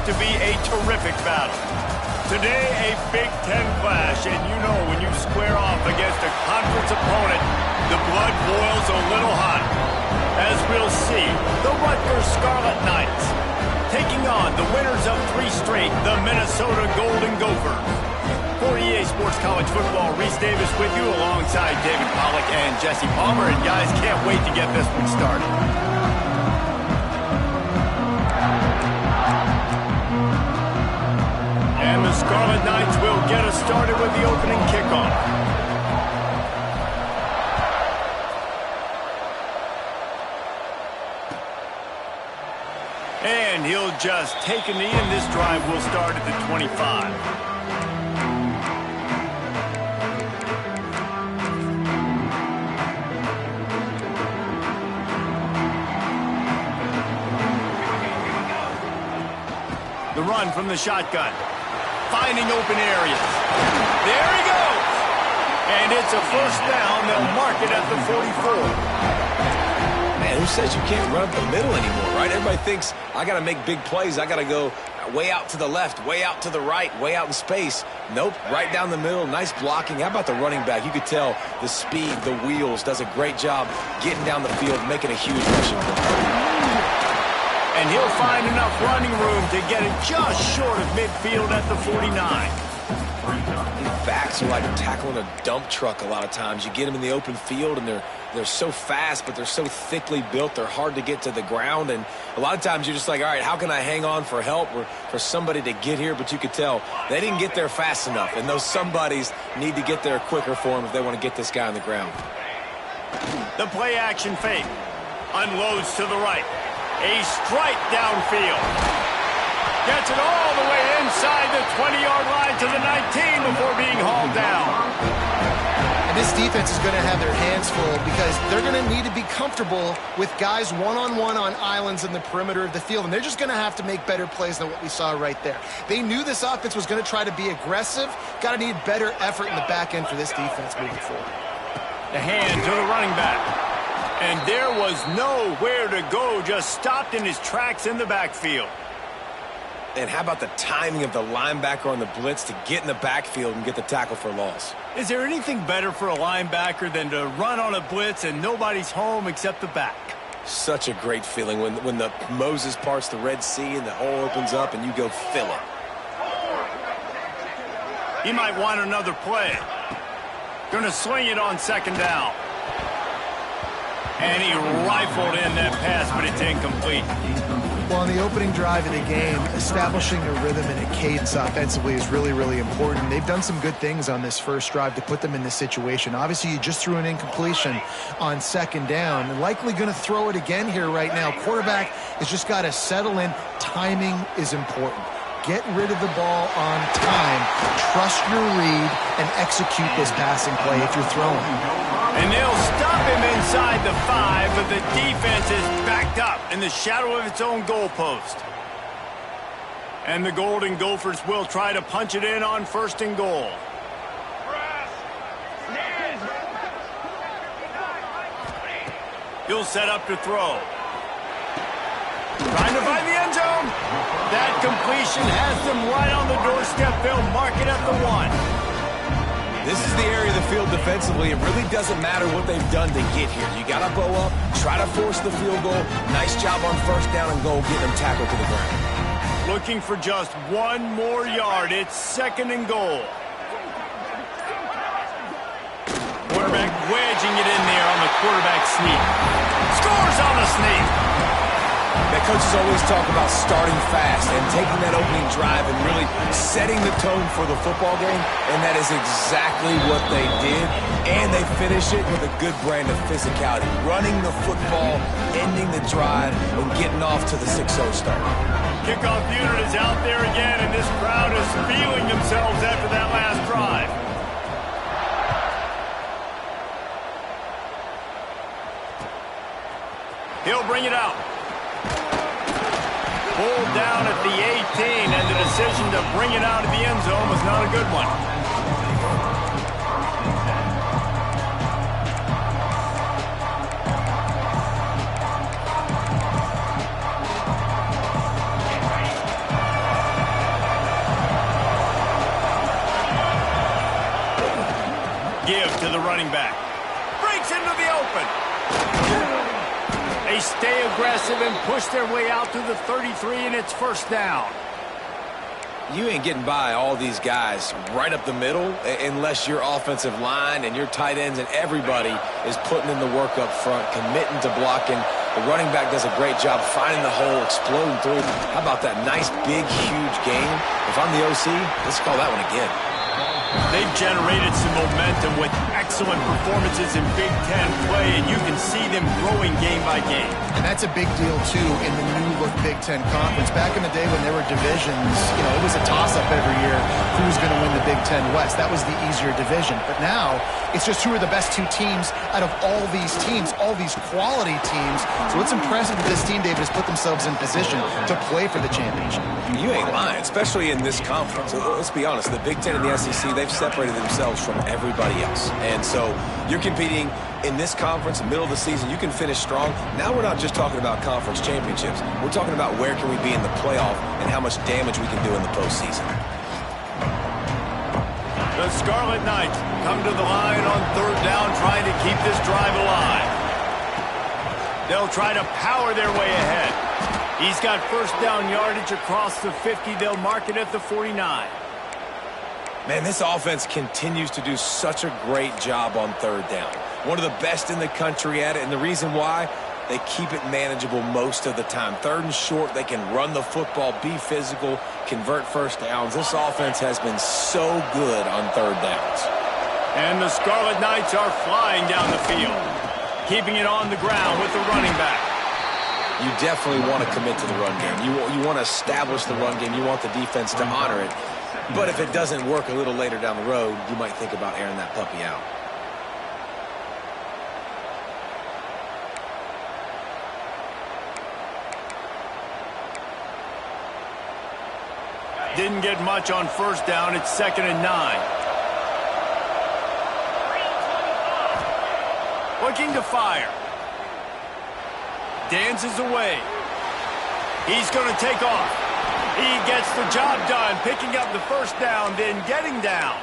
to be a terrific battle. Today, a Big Ten clash, and you know when you square off against a conference opponent, the blood boils a little hot. As we'll see, the Rutgers Scarlet Knights taking on the winners of 3 straight, the Minnesota Golden Gophers. For EA Sports College Football, Reese Davis with you alongside David Pollack and Jesse Palmer. And guys, can't wait to get this one started. And the Scarlet Knights will get us started with the opening kickoff. And he'll just take a knee, and this drive will start at the 25. The run from the shotgun. Finding open areas. There he goes. And it's a first down. They'll mark it at the 44. Man, who says you can't run up the middle anymore, right? Everybody thinks, I got to make big plays. I got to go way out to the left, way out to the right, way out in space. Nope, right down the middle. Nice blocking. How about the running back? You could tell the speed, the wheels, does a great job getting down the field, making a huge rushing play. And he'll find enough running room to get it just short of midfield at the 49. Backs are like tackling a dump truck a lot of times. You get them in the open field, and they're so fast, but they're so thickly built, they're hard to get to the ground. And a lot of times you're just like, all right, how can I hang on for help or for somebody to get here? But you could tell they didn't get there fast enough, and those somebodies need to get there quicker for them if they want to get this guy on the ground. The play action fake. Unloads to the right. A strike downfield. Gets it all the way inside the 20-yard line to the 19 before being hauled down. And this defense is going to have their hands full because they're going to need to be comfortable with guys one-on-one on islands in the perimeter of the field. And they're just going to have to make better plays than what we saw right there. They knew this offense was going to try to be aggressive. Got to need better effort in the back end for this defense moving forward. The hand to the running back. And there was nowhere to go, just stopped in his tracks in the backfield. And how about the timing of the linebacker on the blitz to get in the backfield and get the tackle for loss? Is there anything better for a linebacker than to run on a blitz and nobody's home except the back? Such a great feeling when the Moses parts the Red Sea and the hole opens up and you go fill it. He might want another play. Gonna swing it on second down. And he rifled in that pass, but it's incomplete. Well, on the opening drive of the game, establishing a rhythm and a cadence offensively is really, really important. They've done some good things on this first drive to put them in this situation. Obviously, you just threw an incompletion on second down. Likely going to throw it again here right now. Quarterback has just got to settle in. Timing is important. Get rid of the ball on time. Trust your read and execute this passing play if you're throwing. And they'll stop him inside the 5, but the defense is backed up in the shadow of its own goalpost. And the Golden Gophers will try to punch it in on first and goal. He'll set up to throw. Trying to find the end zone. That completion has them right on the doorstep. They'll mark it at the 1. This is the area of the field defensively. It really doesn't matter what they've done to get here. You got to bow up, try to force the field goal. Nice job on first down and goal, getting them tackled to the ground. Looking for just 1 more yard. It's second and goal. Quarterback wedging it in there on the quarterback sneak. Scores on the sneak. That coaches always talk about starting fast and taking that opening drive and really setting the tone for the football game, and that is exactly what they did, and they finish it with a good brand of physicality, running the football, ending the drive, and getting off to the 6-0 start. Kickoff unit is out there again, and this crowd is feeling themselves after that last drive. He'll bring it out. Pulled down at the 18, and the decision to bring it out of the end zone was not a good one. running back. Breaks into the open. They stay aggressive and push their way out to the 33, and it's first down. You ain't getting by all these guys right up the middle unless your offensive line and your tight ends and everybody is putting in the work up front, committing to blocking. The running back does a great job finding the hole, exploding through. How about that nice, big, huge game? If I'm the OC, let's call that one again. They've generated some momentum with excellent performances in Big Ten play, and you can see them growing game by game. And that's a big deal, too, in the new-look Big Ten Conference. Back in the day when there were divisions, it was a toss-up every year who was going to win the Big Ten West. That was the easier division. But now, it's just who are the best two teams out of all these teams, all these quality teams. So it's impressive that this team, David, has put themselves in position to play for the championship. You ain't lying, especially in this conference. Let's be honest, the Big Ten and the SEC, they've separated themselves from everybody else. And so you're competing in this conference, middle of the season. You can finish strong. Now we're not just talking about conference championships. We're talking about where can we be in the playoff and how much damage we can do in the postseason. The Scarlet Knights come to the line on third down, trying to keep this drive alive. They'll try to power their way ahead. He's got first down yardage across the 50. They'll mark it at the 49. Man, this offense continues to do such a great job on third down. One of the best in the country at it, and the reason why, they keep it manageable most of the time. Third and short, they can run the football, be physical, convert first downs. This offense has been so good on third downs. And the Scarlet Knights are flying down the field, keeping it on the ground with the running back. You definitely want to commit to the run game. You want to establish the run game. You want the defense to honor it. But if it doesn't work a little later down the road, you might think about airing that puppy out. Didn't get much on first down. It's 2nd and 9. Looking to fire. Dances away. He's going to take off. He gets the job done, picking up the first down, then getting down.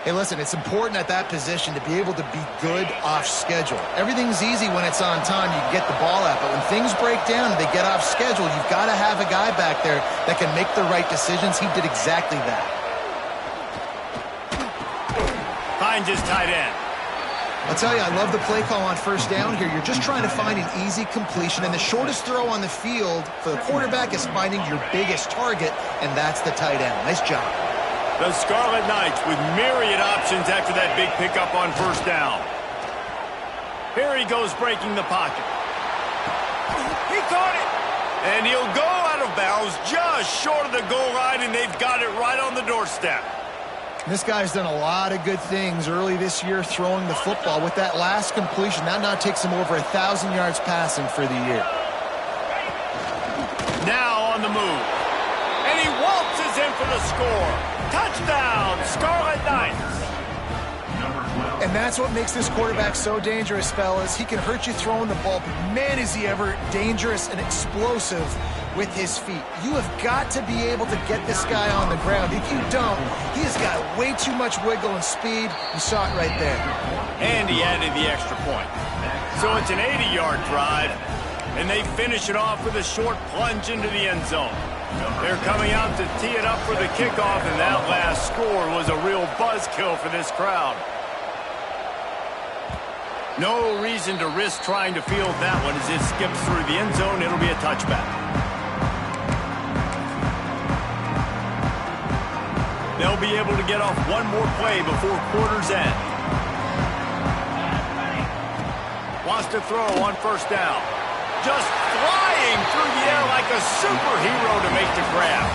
Hey, listen, it's important at that position to be able to be good off schedule. Everything's easy when it's on time. You can get the ball out, but when things break down and they get off schedule, you've got to have a guy back there that can make the right decisions. He did exactly that. Finds his tight end. I'll tell you, I love the play call on first down here. You're just trying to find an easy completion, and the shortest throw on the field for the quarterback is finding your biggest target, and that's the tight end. Nice job. The Scarlet Knights with myriad options after that big pickup on first down. Here he goes breaking the pocket. He caught it. And he'll go out of bounds just short of the goal line, and they've got it right on the doorstep. This guy's done a lot of good things early this year throwing the football. With that last completion, that now takes him over 1,000 yards passing for the year. Now on the move. And he waltzes in for the score. Touchdown, Scarlet Knights. And that's what makes this quarterback so dangerous, fellas. He can hurt you throwing the ball, but man, is he ever dangerous and explosive with his feet. You have got to be able to get this guy on the ground. If you don't, he has got way too much wiggle and speed. You saw it right there. And he added the extra point. So it's an 80-yard drive, and they finish it off with a short plunge into the end zone. They're coming out to tee it up for the kickoff, and that last score was a real buzzkill for this crowd. No reason to risk trying to field that one. As it skips through the end zone, it'll be a touchback. They'll be able to get off one more play before quarter's end. Wants to throw on first down. Just flying through the air like a superhero to make the grab.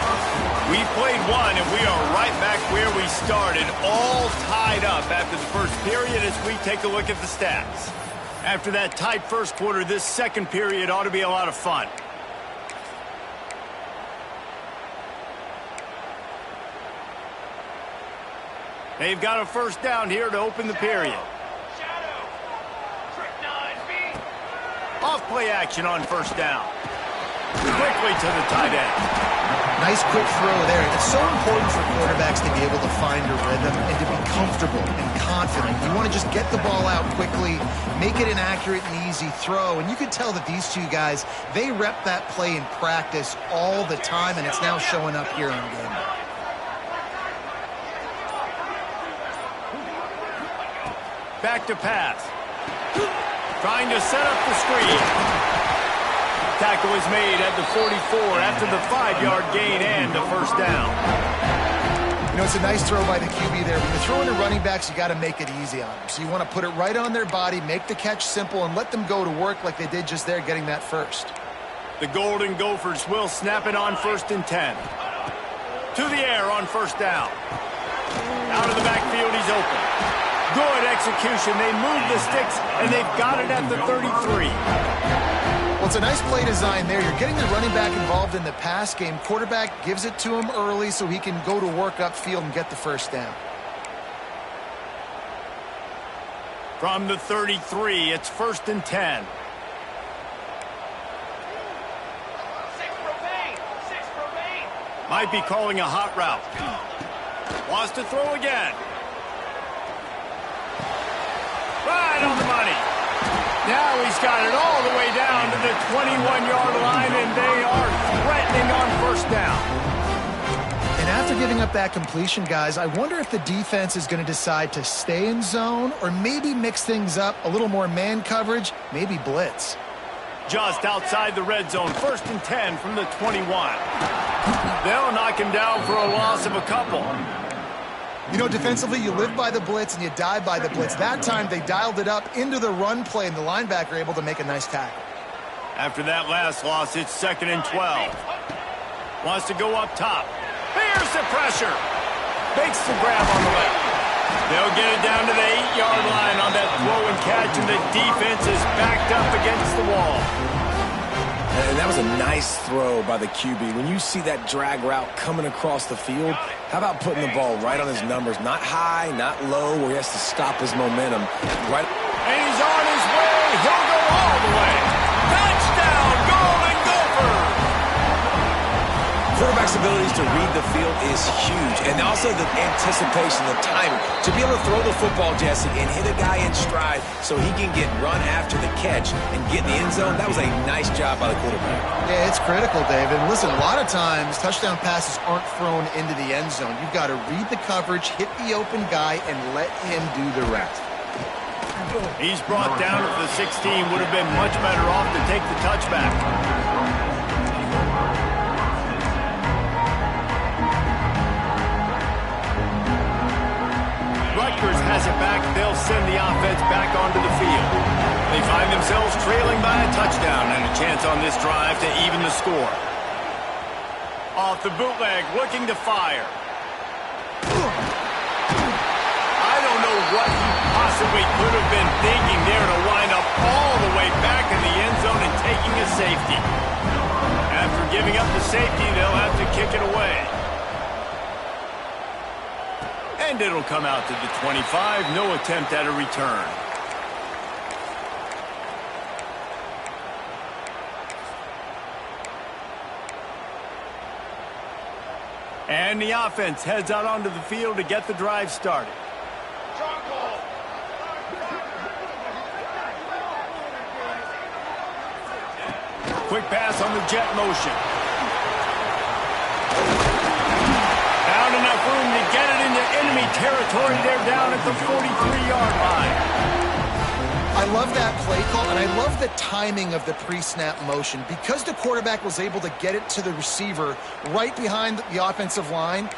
We played one, and we are right back where we started, all tied up after the first period as we take a look at the stats. After that tight first quarter, this second period ought to be a lot of fun. They've got a first down here to open the period. Off play action on first down. Quickly to the tight end. Nice quick throw there. It's so important for quarterbacks to be able to find a rhythm and to be comfortable and confident. You want to just get the ball out quickly, make it an accurate and easy throw. And you can tell that these two guys, they rep that play in practice all the time, and it's now showing up here on game day. Back to pass. Trying to set up the screen. Tackle is made at the 44 after the 5-yard gain and a first down. You know, it's a nice throw by the QB there. When you're throwing to running backs, you got to make it easy on them. So you want to put it right on their body, make the catch simple, and let them go to work like they did just there, getting that first. The Golden Gophers will snap it on 1st and 10. To the air on first down. Out of the backfield, he's open. Good execution. They move the sticks, and they've got it at the 33. Well, it's a nice play design there. You're getting the running back involved in the pass game. Quarterback gives it to him early so he can go to work upfield and get the first down. From the 33, it's 1st and 10. Might be calling a hot route. Wants to throw again. Right on the money. Now he's got it all the way down to the 21-yard line, and they are threatening on first down. And after giving up that completion, guys, I wonder if the defense is going to decide to stay in zone or maybe mix things up, a little more man coverage, maybe blitz. Just outside the red zone, 1st and 10 from the 21. They'll knock him down for a loss of a couple. You know, defensively, you live by the blitz and you die by the blitz. That time, they dialed it up into the run play, and the linebacker able to make a nice tackle. After that last loss, it's 2nd and 12. Wants to go up top. Here's the pressure. Makes the grab on the left. They'll get it down to the 8-yard line on that throw and catch, and the defense is backed up against the wall. And that was a nice throw by the QB. When you see that drag route coming across the field, how about putting the ball right on his numbers? Not high, not low, where he has to stop his momentum. Right. And he's on his way. He'll go all the way. Touchdown, Golden Gophers! Quarterback's abilities to read the field is huge. And also the anticipation, the timing. To be able to throw the football, Jesse, and hit a guy in stride so he can get run after the catch and get in the end zone, that was a nice job by the quarterback. Yeah, it's critical, David. And listen, a lot of times touchdown passes aren't thrown into the end zone. You've got to read the coverage, hit the open guy, and let him do the rest. He's brought down at the 16. Would have been much better off to take the touchback. Rutgers has it back. They'll send the offense back onto the field. They find themselves trailing by a touchdown and a chance on this drive to even the score. Off the bootleg, looking to fire. I don't know what he possibly could have been thinking there to wind up all the way back in the end zone and taking a safety. After giving up the safety, they'll have to kick it away. And it'll come out to the 25. No attempt at a return. And the offense heads out onto the field to get the drive started. Quick pass on the jet motion. Found enough room to get it into enemy territory. They're down at the 43-yard line. I love that play call, and I love the timing of the pre-snap motion. Because the quarterback was able to get it to the receiver right behind the offensive line,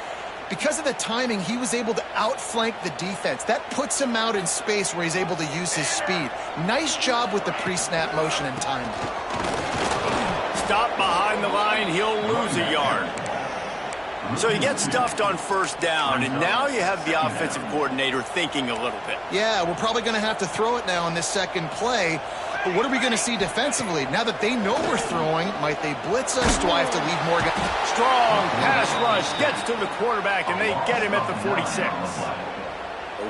because of the timing, he was able to outflank the defense. That puts him out in space where he's able to use his speed. Nice job with the pre-snap motion and timing. Stop behind the line, he'll lose a yard. So he gets stuffed on first down, and now you have the offensive coordinator thinking a little bit. Yeah, we're probably going to have to throw it now in this second play. But what are we going to see defensively? Now that they know we're throwing, might they blitz us? Do I have to leave more guys? Strong pass rush gets to the quarterback, and they get him at the 46.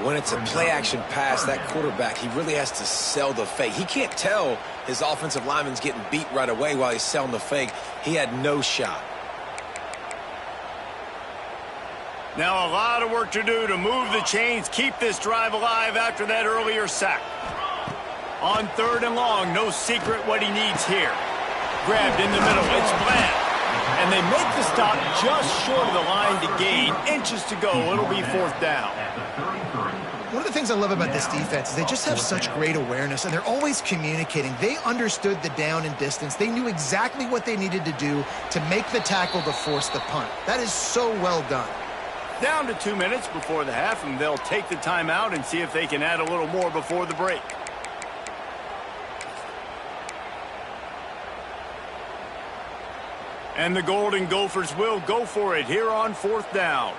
When it's a play-action pass, that quarterback, he really has to sell the fake. He can't tell his offensive lineman's getting beat right away while he's selling the fake. He had no shot. Now a lot of work to do to move the chains, keep this drive alive after that earlier sack. On 3rd and long, no secret what he needs here. Grabbed in the middle, it's Bland. And they make the stop just short of the line to gain. Inches to go, it'll be 4th down. One of the things I love about this defense is they just have such great awareness, and they're always communicating. They understood the down and distance. They knew exactly what they needed to do to make the tackle to force the punt. That is so well done. Down to 2 minutes before the half, and they'll take the timeout and see if they can add a little more before the break. And the Golden Gophers will go for it here on 4th down.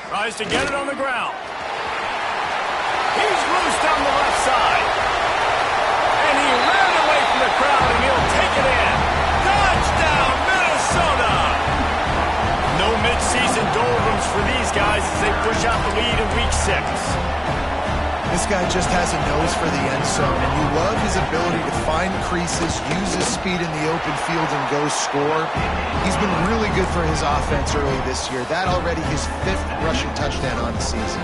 Tries to get it on the ground. He's loose down the left side. And he ran away from the crowd, and he'll take it in. Touchdown, Minnesota! No midseason doldrums for these guys as they push out the lead in Week 6. This guy just has a nose for the end zone, and you love his ability to find creases, use his speed in the open field, and go score. He's been really good for his offense early this year. That already his 5th rushing touchdown on the season.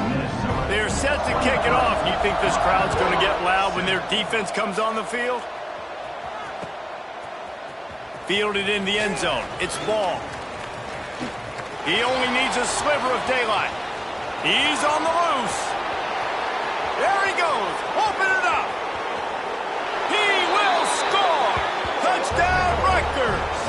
They're set to kick it off. You think this crowd's going to get loud when their defense comes on the field? Fielded in the end zone. It's ball. He only needs a sliver of daylight. He's on the loose. There he goes. Open it up. He will score. Touchdown, Rutgers.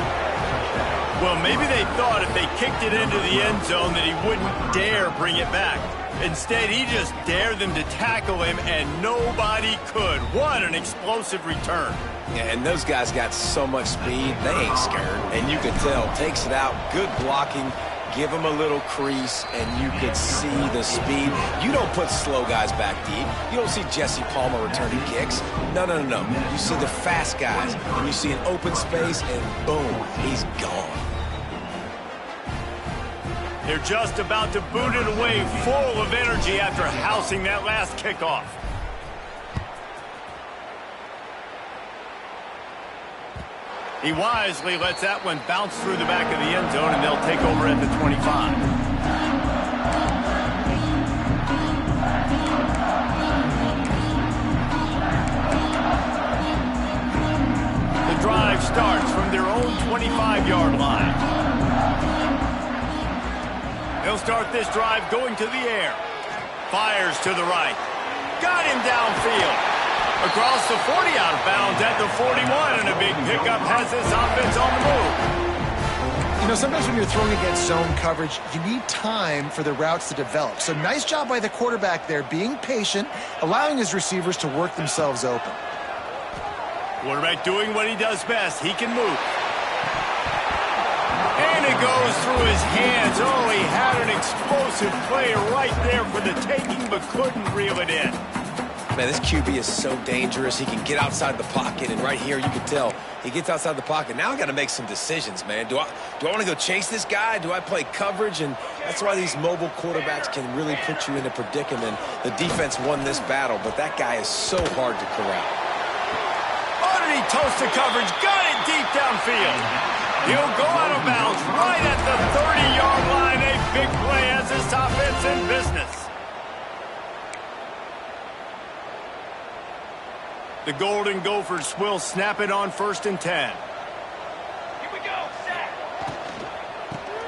Well, maybe they thought if they kicked it into the end zone that he wouldn't dare bring it back. Instead, he just dared them to tackle him, and nobody could. What an explosive return. Yeah, and those guys got so much speed, they ain't scared. And you could tell, takes it out, good blocking, give him a little crease, and you could see the speed. You don't put slow guys back deep. You don't see Jesse Palmer returning kicks. No. You see the fast guys, and you see an open space, and boom, he's gone. They're just about to boot it away, full of energy after housing that last kickoff. He wisely lets that one bounce through the back of the end zone, and they'll take over at the 25. The drive starts from their own 25-yard line. They'll start this drive going to the air. Fires to the right. Got him downfield. Across the 40, out of bounds at the 41, and a big pickup has this offense on the move. You know, sometimes when you're throwing against zone coverage, you need time for the routes to develop. So nice job by the quarterback there, being patient, allowing his receivers to work themselves open. Quarterback doing what he does best. He can move. And it goes through his hands. Oh, he had an explosive play right there for the taking, but couldn't reel it in. Man, this QB is so dangerous. He can get outside the pocket, and right here you can tell he gets outside the pocket. Now I got to make some decisions, man. Do I want to go chase this guy? Do I play coverage? And that's why these mobile quarterbacks can really put you in a predicament. The defense won this battle, but that guy is so hard to corral. Underneath toast to coverage, got it deep downfield. He'll go out of bounds right at the 30-yard line. A big play as this offense in business. The Golden Gophers will snap it on 1st and 10. Here we go, set.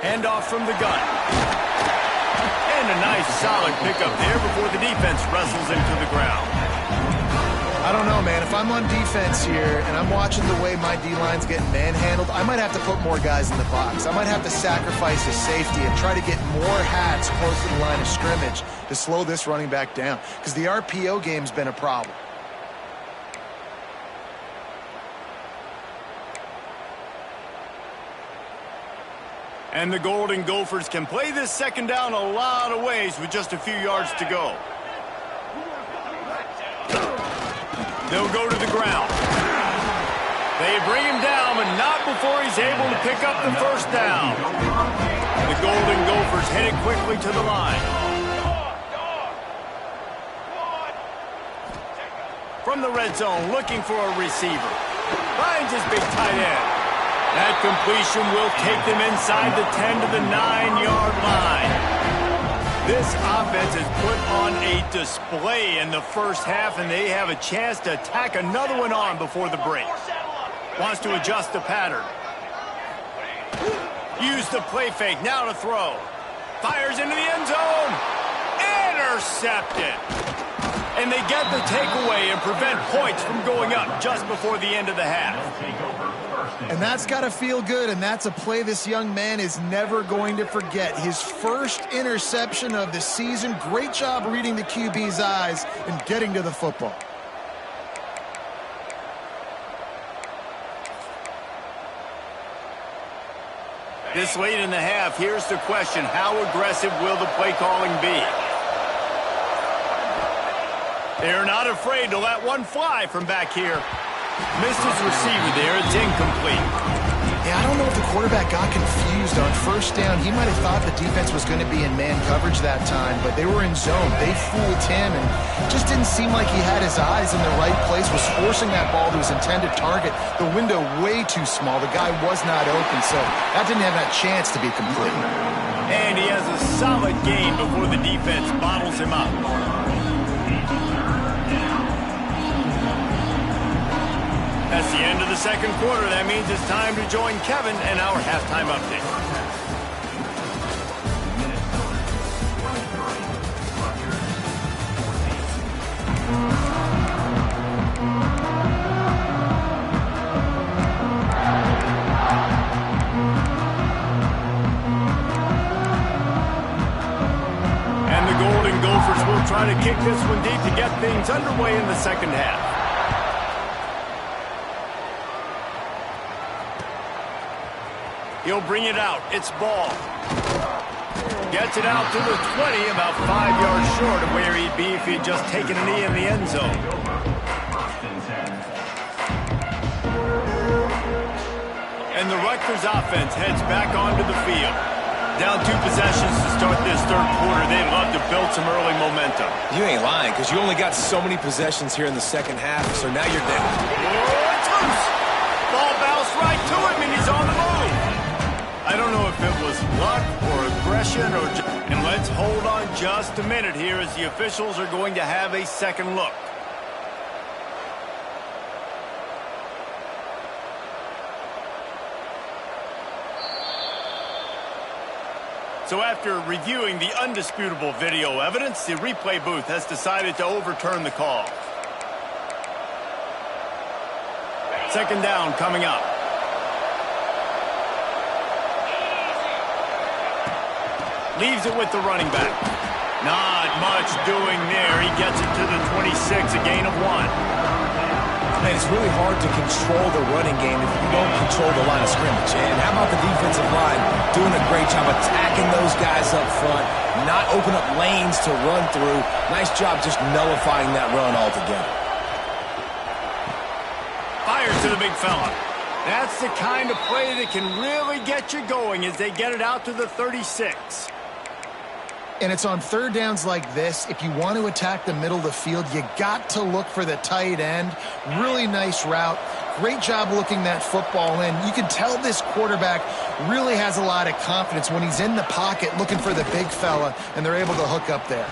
Handoff from the gun. And a nice solid pickup there before the defense wrestles him to the ground. I don't know, man. If I'm on defense here and I'm watching the way my D-line's getting manhandled, I might have to put more guys in the box. I might have to sacrifice his safety and try to get more hats close to the line of scrimmage to slow this running back down, because the RPO game's been a problem. And the Golden Gophers can play this second down a lot of ways with just a few yards to go. They'll go to the ground. They bring him down, but not before he's able to pick up the first down. The Golden Gophers headed quickly to the line. From the red zone, looking for a receiver. Finds his big tight end. That completion will take them inside the 10 to the 9-yard line. This offense has put on a display in the first half, and they have a chance to tack another one on before the break. Wants to adjust the pattern. Use the play fake, now to throw. Fires into the end zone. Intercepted. And they get the takeaway and prevent points from going up just before the end of the half. And that's got to feel good, and that's a play this young man is never going to forget. His first interception of the season. Great job reading the QB's eyes and getting to the football. This late in the half, here's the question. How aggressive will the play calling be? They're not afraid to let one fly from back here. Missed his receiver there. It's incomplete. Yeah, I don't know if the quarterback got confused on first down. He might have thought the defense was going to be in man coverage that time, but they were in zone. They fooled him, and just didn't seem like he had his eyes in the right place, was forcing that ball to his intended target. The window way too small. The guy was not open, so that didn't have that chance to be complete. And he has a solid gain before the defense bottles him up. That's the end of the second quarter. That means it's time to join Kevin and our halftime update. And the Golden Gophers will try to kick this one deep to get things underway in the second half. He'll bring it out. It's ball. Gets it out to the 20, about 5 yards short of where he'd be if he'd just taken a knee in the end zone. And the Rutgers offense heads back onto the field. Down 2 possessions to start this third quarter. They'd love to build some early momentum. You ain't lying, because you only got so many possessions here in the second half, so now you're down. Oh, it's loose. Ball bounced right to him, and he's on the move. I don't know if it was luck or aggression or and let's hold on just a minute here as the officials are going to have a second look. So after reviewing the undisputable video evidence, the replay booth has decided to overturn the call. Second down coming up. Leaves it with the running back. Not much doing there. He gets it to the 26, a gain of 1. And it's really hard to control the running game if you don't control the line of scrimmage. And how about the defensive line doing a great job attacking those guys up front, not open up lanes to run through. Nice job just nullifying that run altogether. Fires to the big fella. That's the kind of play that can really get you going as they get it out to the 36. And it's on third downs like this. If you want to attack the middle of the field, you got to look for the tight end. Really nice route. Great job looking that football in. You can tell this quarterback really has a lot of confidence when he's in the pocket looking for the big fella, and they're able to hook up there.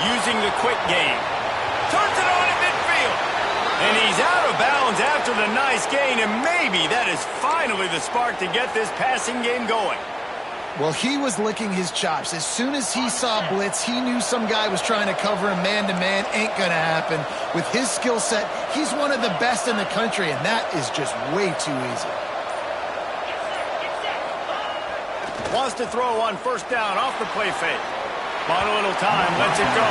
Using the quick game. Turns it on at midfield. And he's out of bounds after the nice gain, and maybe that is finally the spark to get this passing game going. Well, he was licking his chops. As soon as he saw blitz, he knew some guy was trying to cover him man-to-man. Ain't going to happen. With his skill set, he's one of the best in the country, and that is just way too easy. Wants to throw on first down off the play fake. Bought a little time, lets it go.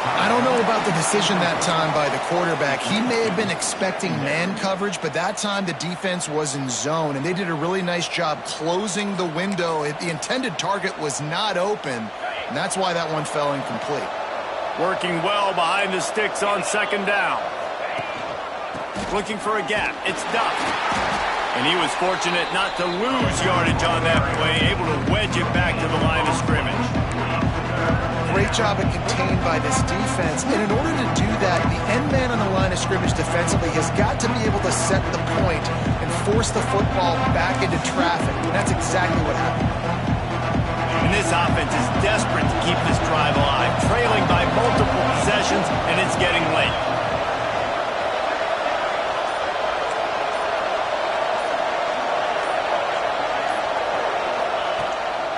I don't know about the decision that time by the quarterback. He may have been expecting man coverage, but that time the defense was in zone, and they did a really nice job closing the window. The intended target was not open, and that's why that one fell incomplete. Working well behind the sticks on second down. Looking for a gap. It's Duff. And he was fortunate not to lose yardage on that play, able to wedge it back to the line of scrimmage. great job of contained by this defense. And in order to do that, the end man on the line of scrimmage defensively has got to be able to set the point and force the football back into traffic. And that's exactly what happened. And this offense is desperate to keep this drive alive, trailing by multiple possessions, and it's getting late.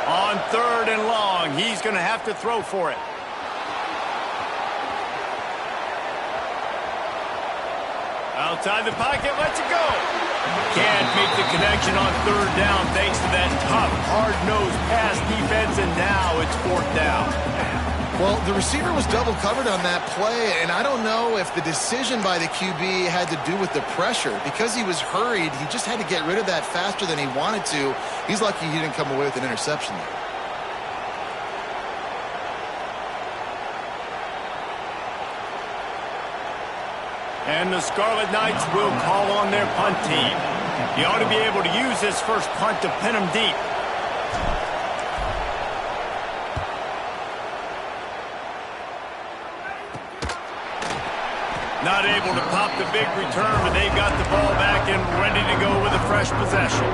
On 3rd and long, he's going to have to throw for it. Outside the pocket, lets it go. Can't make the connection on 3rd down thanks to that tough, hard-nosed pass defense, and now it's 4th down. Well, the receiver was double covered on that play, and I don't know if the decision by the QB had to do with the pressure. Because he was hurried, he just had to get rid of that faster than he wanted to. He's lucky he didn't come away with an interception there. And the Scarlet Knights will call on their punt team. You ought to be able to use this first punt to pin them deep. Not able to pop the big return, but they've got the ball back and ready to go with a fresh possession.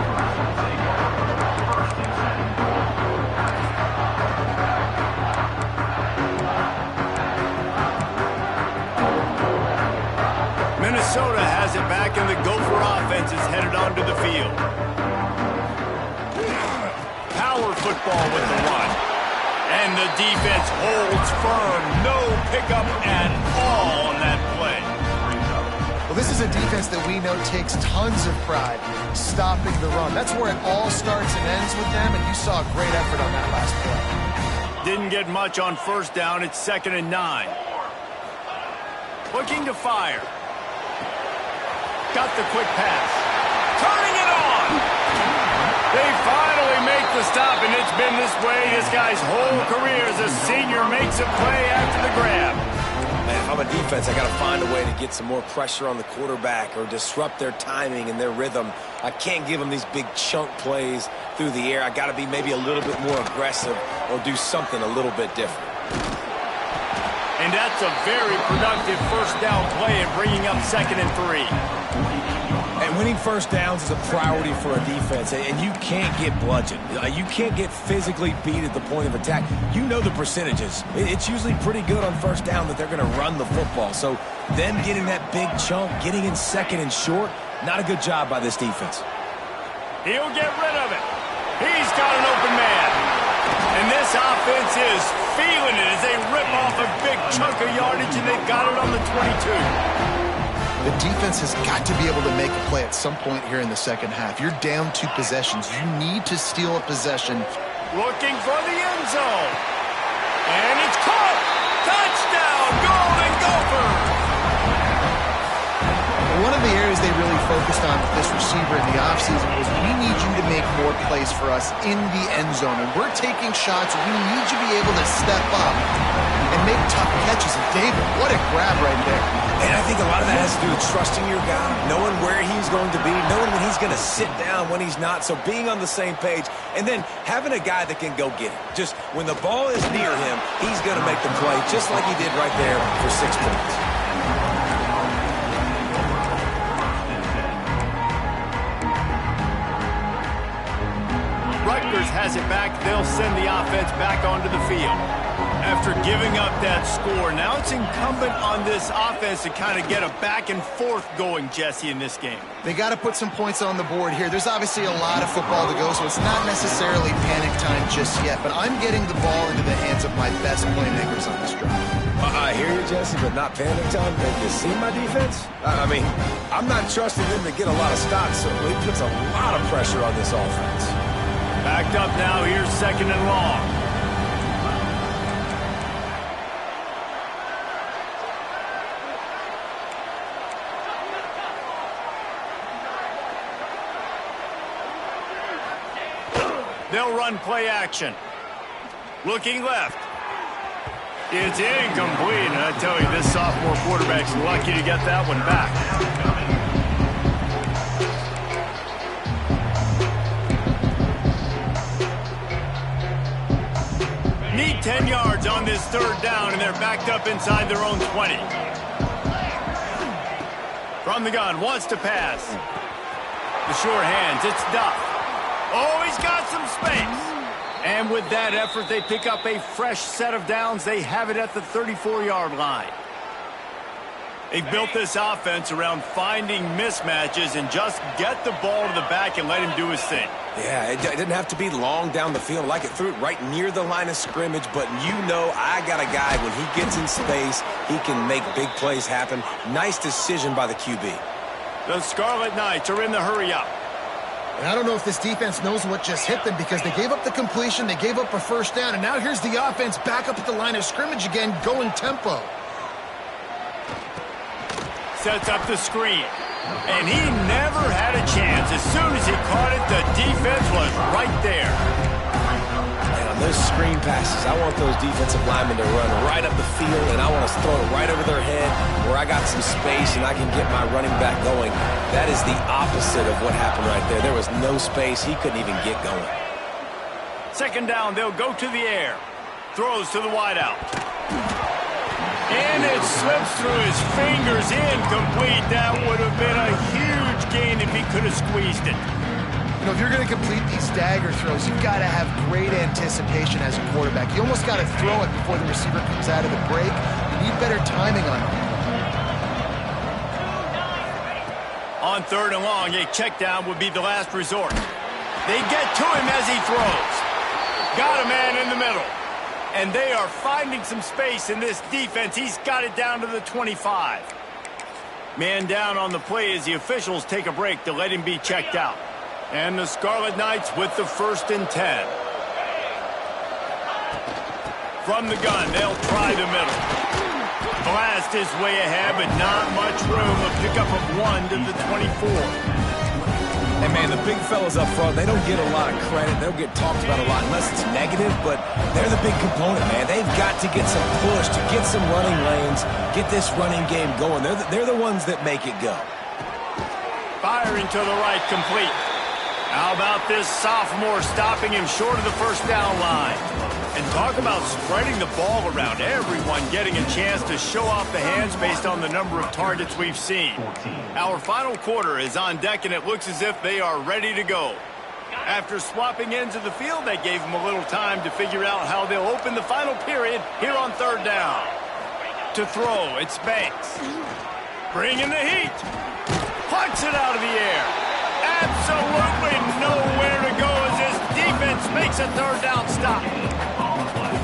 Minnesota has it back, and the Gopher offense is headed onto the field. Power football with the run. And the defense holds firm. No pickup at all on that play. Well, this is a defense that we know takes tons of pride stopping the run. That's where it all starts and ends with them, and you saw a great effort on that last play. Didn't get much on 1st down. It's 2nd and 9. Looking to fire. Got the quick pass. Turning it on. They finally make the stop, and it's been this way this guy's whole career as a senior makes a play after the grab. Man, if I'm a defense, I got to find a way to get some more pressure on the quarterback or disrupt their timing and their rhythm. I can't give them these big chunk plays through the air. I got to be maybe a little bit more aggressive or do something a little bit different. And that's a very productive 1st down play and bringing up 2nd and 3. And winning 1st downs is a priority for a defense, and you can't get bludgeoned. You can't get physically beat at the point of attack. You know the percentages. It's usually pretty good on 1st down that they're going to run the football. So them getting that big chunk, getting in 2nd and short, not a good job by this defense. He'll get rid of it. He's got an open man. And this offense is feeling it as they rip off a big chunk of yardage, and they've got it on the 22. The defense has got to be able to make a play at some point here in the 2nd half. You're down 2 possessions. You need to steal a possession. Looking for the end zone. And it's caught. Touchdown, Golden Gophers. One of the areas they really focused on with this receiver in the offseason was we need you to make more plays for us in the end zone. And we're taking shots. We need you to be able to step up and make tough catches. And David, what a grab right there. And I think a lot of that has to do with trusting your guy, knowing where he's going to be, knowing when he's going to sit down, when he's not. So being on the same page, and then having a guy that can go get it. Just when the ball is near him, he's going to make the play, just like he did right there for 6 points. Rutgers has it back. They'll send the offense back onto the field. After giving up that score, now it's incumbent on this offense to kind of get a back and forth going, Jesse, in this game. They got to put some points on the board here. There's obviously a lot of football to go, so it's not necessarily panic time just yet, but I'm getting the ball into the hands of my best playmakers on this drive. I hear you, Jesse, but not panic time. Have you seen my defense? I mean, I'm not trusting them to get a lot of stops, so it puts a lot of pressure on this offense. Backed up now, here's 2nd and long. They'll run play action. Looking left. It's incomplete, and I tell you, this sophomore quarterback's lucky to get that one back. Need 10 yards on this third down, and they're backed up inside their own 20. From the gun, wants to pass. The sure hands, it's Duff. Oh, he's got some space. And with that effort, they pick up a fresh set of downs. They have it at the 34-yard line. They've built this offense around finding mismatches and just get the ball to the back and let him do his thing. Yeah, it didn't have to be long down the field. Like it threw it right near the line of scrimmage, but you know I got a guy, when he gets in space, he can make big plays happen. Nice decision by the QB. The Scarlet Knights are in the hurry-up. And I don't know if this defense knows what just hit them, because they gave up the completion, they gave up a first down, and now here's the offense back up at the line of scrimmage again, going tempo. Sets up the screen. And he never had a chance. As soon as he caught it, the defense was right there. And on those screen passes, I want those defensive linemen to run right up the field, and I want to throw it right over their head where I got some space and I can get my running back going. That is the opposite of what happened right there. There was no space. He couldn't even get going. Second down, they'll go to the air. Throws to the wideout. And it slips through his fingers, incomplete. That would have been a huge gain if he could have squeezed it. You know, if you're going to complete these dagger throws, you've got to have great anticipation as a quarterback. You almost got to throw it before the receiver comes out of the break. You need better timing on it. On third and long, a check down would be the last resort. They get to him as he throws. Got a man in the middle. And they are finding some space in this defense. He's got it down to the 25. Man down on the play as the officials take a break to let him be checked out. And the Scarlet Knights with the 1st and 10. From the gun, they'll try the middle. Blast his way ahead, but not much room. A pickup of 1 to the 24. And, man, the big fellas up front, they don't get a lot of credit. They don't get talked about a lot unless it's negative, but they're the big component, man. They've got to get some push, to get some running lanes, get this running game going. They're the ones that make it go. Firing to the right, complete. How about this sophomore stopping him short of the first down line? And talk about spreading the ball around, everyone getting a chance to show off the hands based on the number of targets we've seen. Our final quarter is on deck, and it looks as if they are ready to go. After swapping ends of the field, they gave them a little time to figure out how they'll open the final period here on third down. To throw, it's Banks. Bringing the heat. Punts it out of the air. Absolutely nowhere to go as this defense makes a third down stop.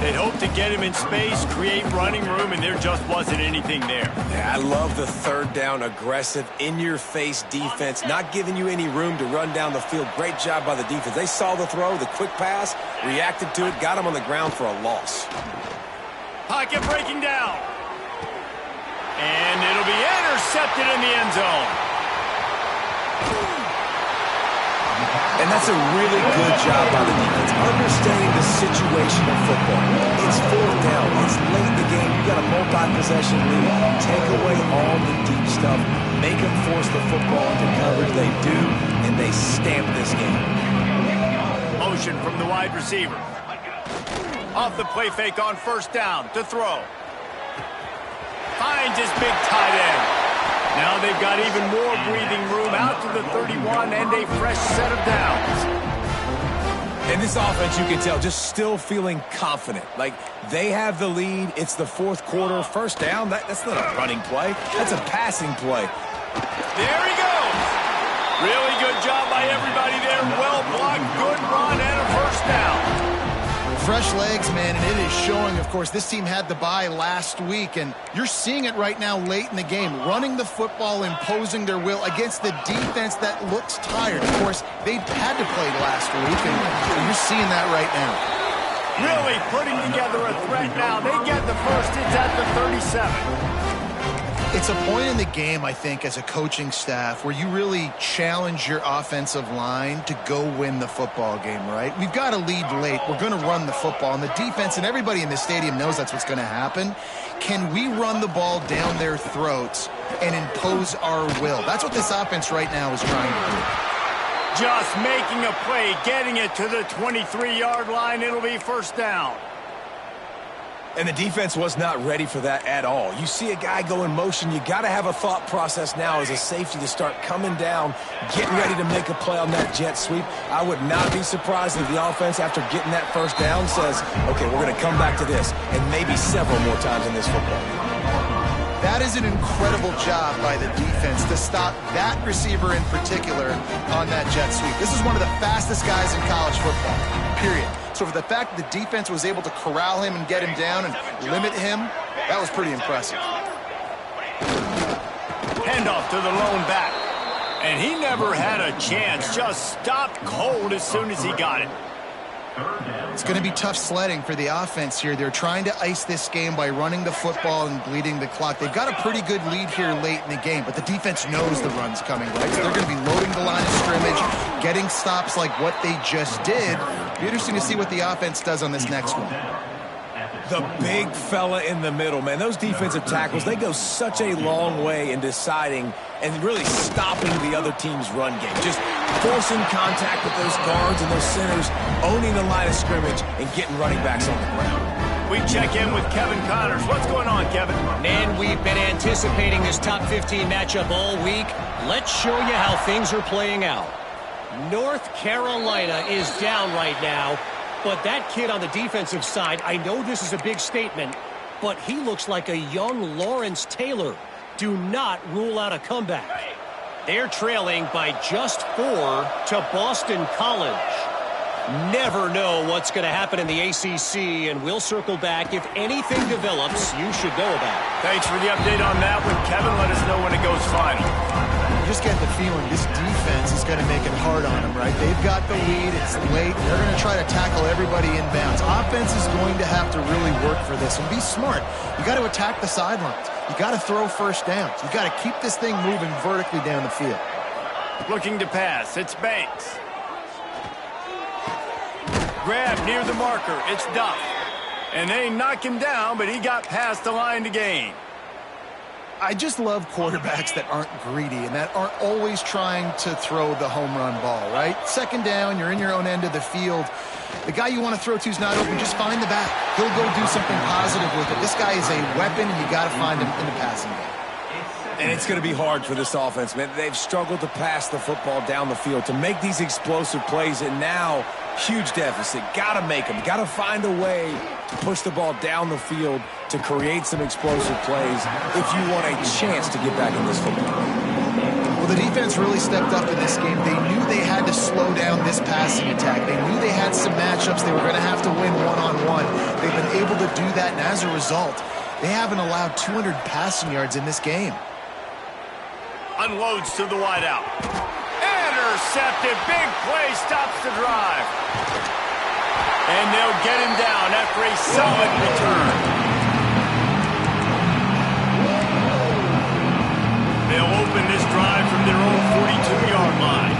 They hoped to get him in space, create running room, and there just wasn't anything there. Yeah, I love the third down, aggressive, in-your-face defense, not giving you any room to run down the field. Great job by the defense. They saw the throw, the quick pass, reacted to it, got him on the ground for a loss. Pocket breaking down. And it'll be intercepted in the end zone. And that's a really good job by the defense, understanding the situation of football. It's fourth down. It's late in the game. You got a multi-possession lead. Take away all the deep stuff. Make them force the football into coverage. They do, and they stamp this game. Motion from the wide receiver. Off the play fake on first down to throw. Finds his big tight end. Now they've got even more breathing room out to the 31 and a fresh set of downs. And this offense, you can tell, just still feeling confident. Like, they have the lead. It's the fourth quarter. First down, that's not a running play. That's a passing play. There he goes. Really good job by everybody there. Well blocked, good run, and a first down. Fresh legs, man, and it is showing. Of course, this team had the bye last week, and you're seeing it right now late in the game. Running the football, imposing their will against the defense that looks tired. Of course, they had to play last week, and you're seeing that right now. Really putting together a threat now. They get the first. It's at the 37. It's a point in the game, I think, as a coaching staff where you really challenge your offensive line to go win the football game, right? We've got a lead late. We're going to run the football. And the defense and everybody in the stadium knows that's what's going to happen. Can we run the ball down their throats and impose our will? That's what this offense right now is trying to do. Just making a play, getting it to the 23-yard line. It'll be first down. And the defense was not ready for that at all. You see a guy go in motion, you got to have a thought process now as a safety to start coming down, getting ready to make a play on that jet sweep. I would not be surprised if the offense, after getting that first down, says, okay, we're going to come back to this, and maybe several more times in this football game. That is an incredible job by the defense to stop that receiver in particular on that jet sweep. This is one of the fastest guys in college football, period. So for the fact that the defense was able to corral him and get him down and limit him, that was pretty impressive. Handoff to the lone back. And he never had a chance, just stopped cold as soon as he got it. It's going to be tough sledding for the offense here. They're trying to ice this game by running the football and bleeding the clock. They've got a pretty good lead here late in the game, but the defense knows the run's coming, right? So they're going to be loading the line of scrimmage, getting stops like what they just did. It'll be interesting to see what the offense does on this next one. The big fella in the middle, man. Those defensive tackles, they go such a long way in deciding and really stopping the other team's run game. Just forcing contact with those guards and those centers, owning the line of scrimmage, and getting running backs on the ground. We check in with Kevin Connors. What's going on, Kevin? Man, we've been anticipating this top 15 matchup all week. Let's show you how things are playing out. North Carolina is down right now. But that kid on the defensive side, I know this is a big statement, but he looks like a young Lawrence Taylor. Do not rule out a comeback. They're trailing by just 4 to Boston College. Never know what's going to happen in the ACC, and we'll circle back. If anything develops, you should know about it. Thanks for the update on that one, Kevin. Let us know when it goes final. You just get the feeling this defense is going to make it hard on them, right? They've got the lead. It's late. They're going to try to tackle everybody inbounds. Offense is going to have to really work for this and be smart. You got to attack the sidelines. You got to throw first downs. You got to keep this thing moving vertically down the field. Looking to pass. It's Banks. Grab near the marker. It's Duff. And they knock him down, but he got past the line to gain. I just love quarterbacks that aren't greedy and that aren't always trying to throw the home run ball, right? Second down, you're in your own end of the field. The guy you want to throw to is not open. Just find the back. He'll go do something positive with it. This guy is a weapon, and you got to find him in the passing game. And it's going to be hard for this offense, man. They've struggled to pass the football down the field, to make these explosive plays, and now huge deficit. Got to make them. Got to find a way to push the ball down the field to create some explosive plays if you want a chance to get back in this football game. Well, the defense really stepped up in this game. They knew they had to slow down this passing attack. They knew they had some matchups they were going to have to win one-on-one. They've been able to do that, and as a result, they haven't allowed 200 passing yards in this game. Unloads to the wideout. Intercepted. Big play. Stops the drive. And they'll get him down after a solid return. They'll open this drive from their own 42-yard line.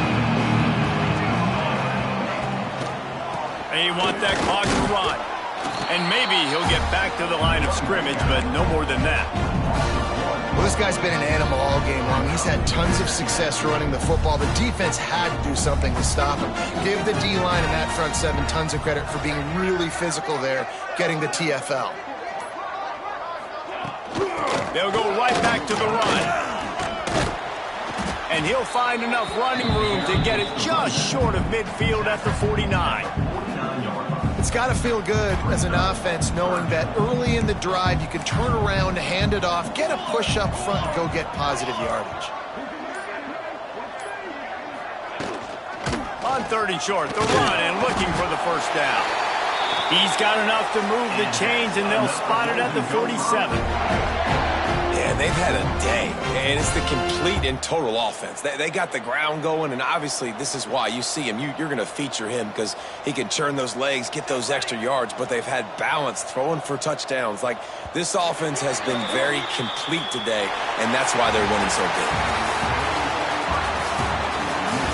They want that clock to run. And maybe he'll get back to the line of scrimmage, but no more than that. Well, this guy's been an animal all game long. He's had tons of success running the football. The defense had to do something to stop him. Give the D-line and that front seven tons of credit for being really physical there, getting the TFL. They'll go right back to the run. And he'll find enough running room to get it just short of midfield at the 49. It's got to feel good as an offense knowing that early in the drive you can turn around, hand it off, get a push up front, and go get positive yardage. On 3rd and short, the run and looking for the first down. He's got enough to move the chains, and they'll spot it at the 47. Yeah, they've had a day, and it's the complete and total offense. They got the ground going, and obviously this is why you see him. You're going to feature him because he can churn those legs, get those extra yards, but they've had balance, throwing for touchdowns. Like, this offense has been very complete today, and that's why they're winning so big.